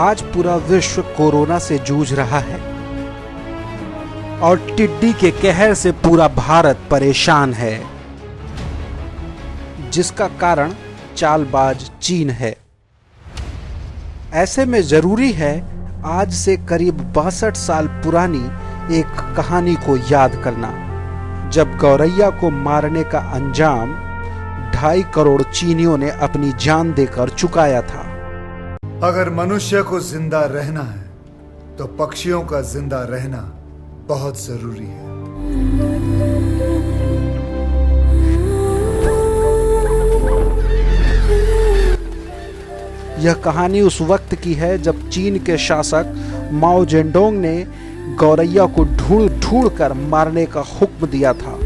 आज पूरा विश्व कोरोना से जूझ रहा है और टिड्डी के कहर से पूरा भारत परेशान है, जिसका कारण चालबाज चीन है। ऐसे में जरूरी है आज से करीब 62 साल पुरानी एक कहानी को याद करना, जब गौरैया को मारने का अंजाम 2.5 करोड़ चीनियों ने अपनी जान देकर चुकाया था। अगर मनुष्य को जिंदा रहना है तो पक्षियों का जिंदा रहना बहुत जरूरी है। यह कहानी उस वक्त की है जब चीन के शासक माओ जेडोंग ने गौरैया को ढूंढ ढूंढ कर मारने का हुक्म दिया था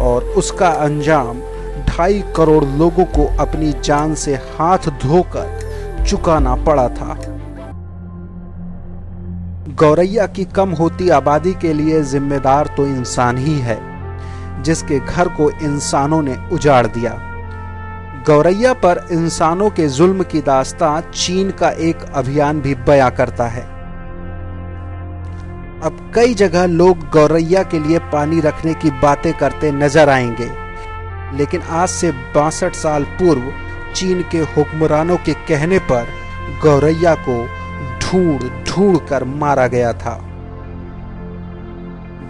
और उसका अंजाम 2.5 करोड़ लोगों को अपनी जान से हाथ धोकर चुकाना पड़ा था। गौरैया की कम होती आबादी के लिए जिम्मेदार तो इंसान ही है, जिसके घर को इंसानों ने उजाड़ दिया। गौरैया पर इंसानों के जुल्म की दास्तां चीन का एक अभियान भी बयां करता है। अब कई जगह लोग गौरैया के लिए पानी रखने की बातें करते नजर आएंगे, लेकिन आज से 62 साल पूर्व चीन के हुक्मरानों के कहने पर गौरैया को ढूंढ ढूंढ कर मारा गया था।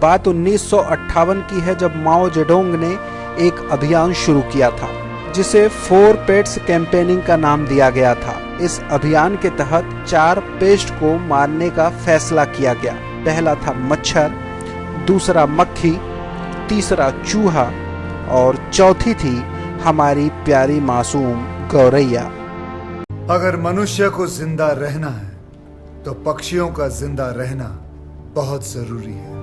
बात 1958 की है, जब माओ जेडोंग ने एक अभियान शुरू किया था जिसे 4 पेट्स कैंपेनिंग का नाम दिया गया था। इस अभियान के तहत 4 पेस्ट को मारने का फैसला किया गया। पहला था मच्छर, दूसरा मक्खी, तीसरा चूहा और चौथी थी हमारी प्यारी मासूम गौरैया। अगर मनुष्य को जिंदा रहना है तो पक्षियों का जिंदा रहना बहुत जरूरी है।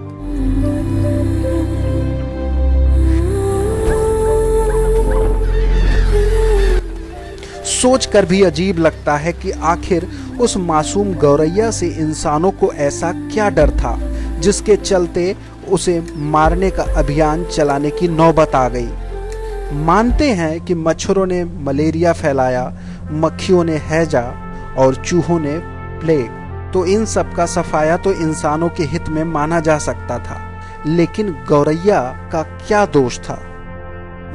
सोचकर भी अजीब लगता है कि आखिर उस मासूम गौरैया से इंसानों को ऐसा क्या डर था जिसके चलते उसे मारने का अभियान चलाने की नौबत आ गई। मानते हैं कि मच्छरों ने मलेरिया फैलाया, मक्खियों ने हैजा और चूहों ने प्लेग, तो इन सब का सफाया तो इंसानों के हित में माना जा सकता था, लेकिन गौरैया का क्या दोष था?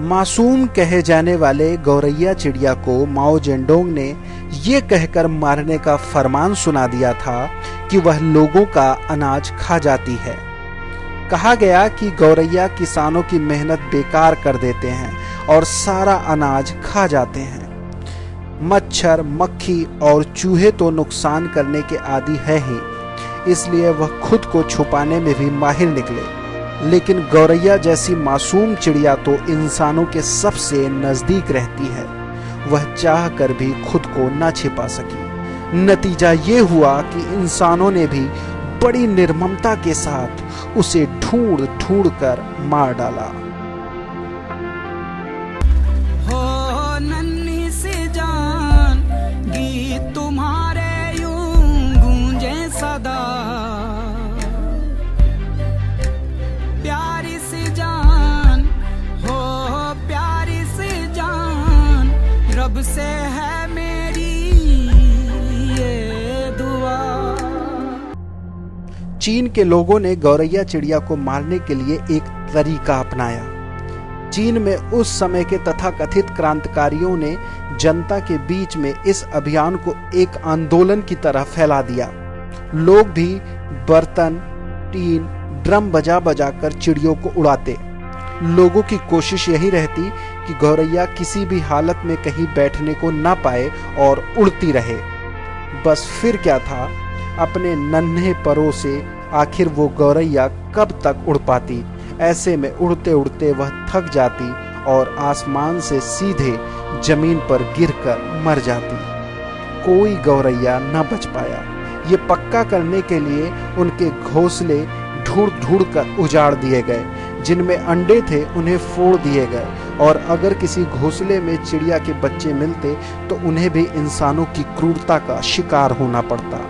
मासूम कहे जाने वाले गौरैया चिड़िया को माओ जेडोंग ने ये कहकर मारने का फरमान सुना दिया था कि वह लोगों का अनाज खा जाती है। कहा गया कि गौरैया किसानों की मेहनत बेकार कर देते हैं और सारा अनाज खा जाते हैं। मच्छर, मक्खी और चूहे तो नुकसान करने के आदी है ही, इसलिए वह खुद को छुपाने में भी माहिर निकले। लेकिन गौरैया जैसी मासूम चिड़िया तो इंसानों के सबसे नजदीक रहती है, वह चाह कर भी खुद को न छिपा सकी। नतीजा ये हुआ कि इंसानों ने भी बड़ी निर्ममता के साथ उसे ढूंढ ढूंढ कर मार डाला। हो नन्ही सी जान, गीत तुम्हारे यूं गूंजे सदा। प्यारी सी जान, हो प्यारी सी जान, रब से है मेरी ये दुआ। चीन के लोगों ने गौरैया चिड़िया को मारने के लिए एक तरीका अपनाया। चीन में उस समय के तथाकथित क्रांतिकारियों ने जनता के बीच में इस अभियान को एक आंदोलन की तरह फैला दिया। लोग भी बर्तन, टीन, ड्रम बजा बजा कर चिड़ियों को उड़ाते। लोगों की कोशिश यही रहती कि गौरैया किसी भी हालत में कहीं बैठने को ना पाए और उड़ती रहे। बस फिर क्या था, अपने नन्हे परों से आखिर वो गौरैया कब तक उड़ पाती। ऐसे में उड़ते उड़ते वह थक जाती और आसमान से सीधे जमीन पर गिरकर मर जाती। कोई गौरैया न बच पाया। ये पक्का करने के लिए उनके घोंसले ढूंढ ढूंढ कर उजाड़ दिए गए। जिनमें अंडे थे उन्हें फोड़ दिए गए, और अगर किसी घोंसले में चिड़िया के बच्चे मिलते तो उन्हें भी इंसानों की क्रूरता का शिकार होना पड़ता।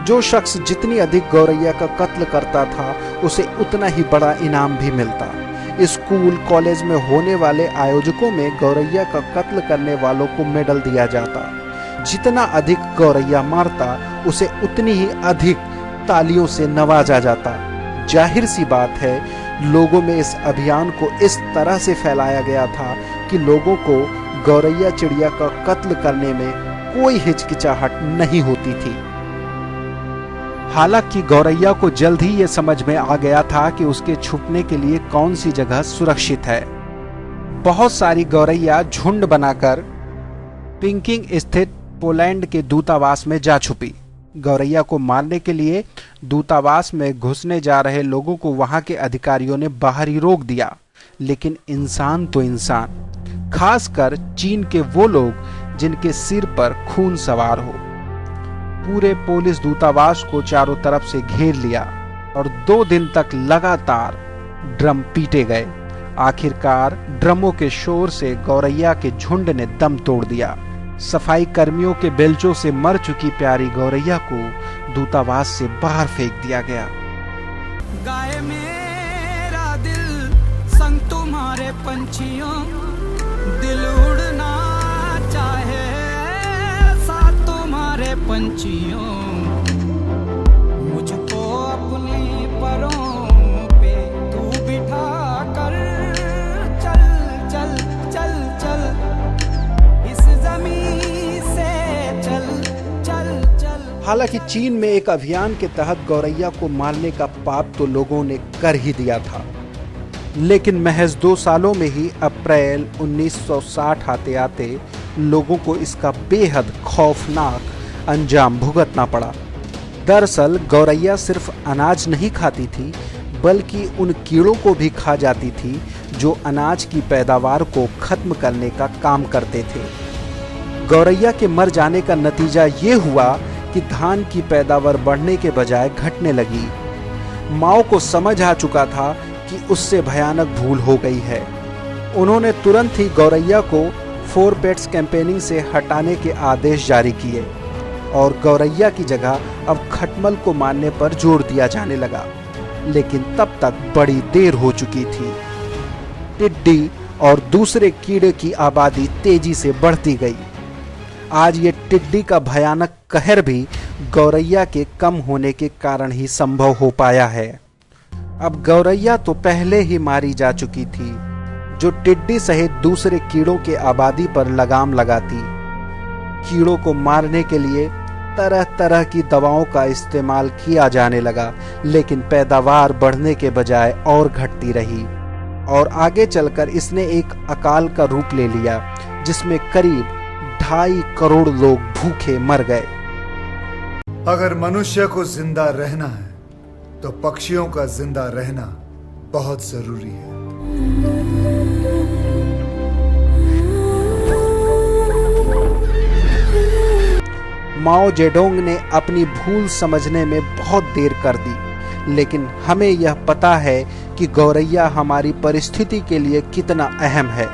जो शख्स जितनी अधिक गौरैया का कत्ल करता था उसे उतना ही बड़ा इनाम भी मिलता। स्कूल कॉलेज में होने वाले आयोजकों में गौरैया का कत्ल करने वालों को मेडल दिया जाता। जितना अधिक गौरैया मारता उसे उतनी ही अधिक तालियों से नवाजा जाता। जाहिर सी बात है, लोगों में इस अभियान को इस तरह से फैलाया गया था कि लोगों को गौरैया चिड़िया का कत्ल करने में कोई हिचकिचाहट नहीं होती थी। हालांकि गौरैया को जल्द ही यह समझ में आ गया था कि उसके छुपने के लिए कौन सी जगह सुरक्षित है। बहुत सारी गौरैया झुंड बनाकर पिकिंग स्थित पोलैंड के दूतावास में जा छुपी। गौरैया को मारने के लिए दूतावास में घुसने जा रहे लोगों को वहां के अधिकारियों ने बाहर ही रोक दिया। लेकिन इंसान तो इंसान, खासकर चीन के वो लोग जिनके सिर पर खून सवार हो, पूरे पुलिस दूतावास को चारों तरफ से घेर लिया और 2 दिन तक लगातार ड्रम पीटे गए। आखिरकार ड्रमों के शोर से गौरैया के झुंड ने दम तोड़ दिया। सफाई कर्मियों के बेलचों से मर चुकी प्यारी गौरैया को दूतावास से बाहर फेंक दिया गया। गाए मेरा दिल संग तुम्हारे पंछियों, दिल उड़ना चाहे साथ तुम्हारे पंछियों, मुझको अपने परों पे तू बिठा कर चल चल चल चल, इस जमीन से चल चल चल। हालांकि चीन में एक अभियान के तहत गौरैया को मारने का पाप तो लोगों ने कर ही दिया था, लेकिन महज 2 सालों में ही अप्रैल 1960 आते आते लोगों को इसका बेहद खौफनाक अंजाम भुगतना पड़ा। दरअसल गौरैया सिर्फ अनाज नहीं खाती थी, बल्कि उन कीड़ों को भी खा जाती थी जो अनाज की पैदावार को खत्म करने का काम करते थे। गौरैया के मर जाने का नतीजा ये हुआ कि धान की पैदावार बढ़ने के बजाय घटने लगी। माओ को समझ आ चुका था कि उससे भयानक भूल हो गई है। उन्होंने तुरंत ही गौरैया को 4 पेट्स कैंपेनिंग से हटाने के आदेश जारी किए और गौरैया की जगह अब खटमल को मारने पर जोर दिया जाने लगा। लेकिन तब तक बड़ी देर हो चुकी थी। टिड्डी और दूसरे कीड़े की आबादी तेजी से बढ़ती गई। आज ये टिड्डी का भयानक कहर भी गौरैया के कम होने के कारण ही संभव हो पाया है। अब गौरैया तो पहले ही मारी जा चुकी थी, जो टिड्डी सहित दूसरे कीड़ों के आबादी पर लगाम लगाती। कीड़ों को मारने के लिए तरह तरह की दवाओं का इस्तेमाल किया जाने लगा, लेकिन पैदावार बढ़ने के बजाय और घटती रही और आगे चलकर इसने एक अकाल का रूप ले लिया, जिसमें करीब 2.5 करोड़ लोग भूखे मर गए। अगर मनुष्य को जिंदा रहना है तो पक्षियों का जिंदा रहना बहुत जरूरी है। माओ जेडोंग ने अपनी भूल समझने में बहुत देर कर दी, लेकिन हमें यह पता है कि गौरैया हमारी परिस्थिति के लिए कितना अहम है।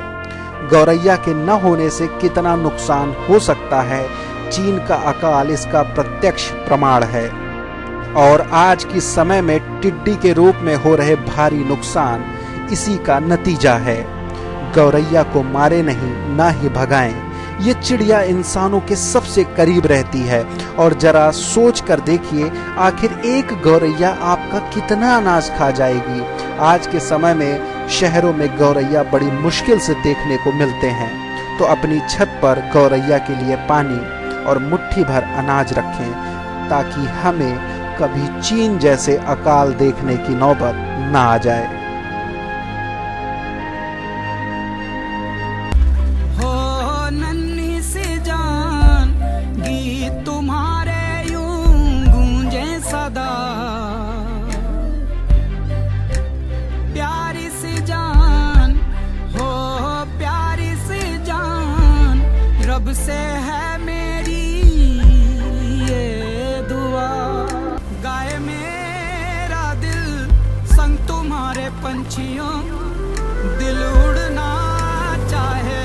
गौरैया के न होने से कितना नुकसान हो सकता है, चीन का अकाल इसका प्रत्यक्ष प्रमाण है। और आज के समय में टिड्डी के रूप में हो रहे भारी नुकसान इसी का नतीजा है। गौरैया को मारे नहीं, ना ही भगाएं। ये चिड़िया इंसानों के सबसे करीब रहती है और जरा सोच कर देखिए, आखिर एक गौरैया आपका कितना अनाज खा जाएगी। आज के समय में शहरों में गौरैया बड़ी मुश्किल से देखने को मिलते हैं, तो अपनी छत पर गौरैया के लिए पानी और मुट्ठी भर अनाज रखें, ताकि हमें कभी चीन जैसे अकाल देखने की नौबत ना आ जाए। से है मेरी ये दुआ, गाए मेरा दिल संग तुम्हारे पंछियों, दिल उड़ना चाहे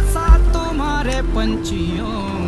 साथ तुम्हारे पंछियों।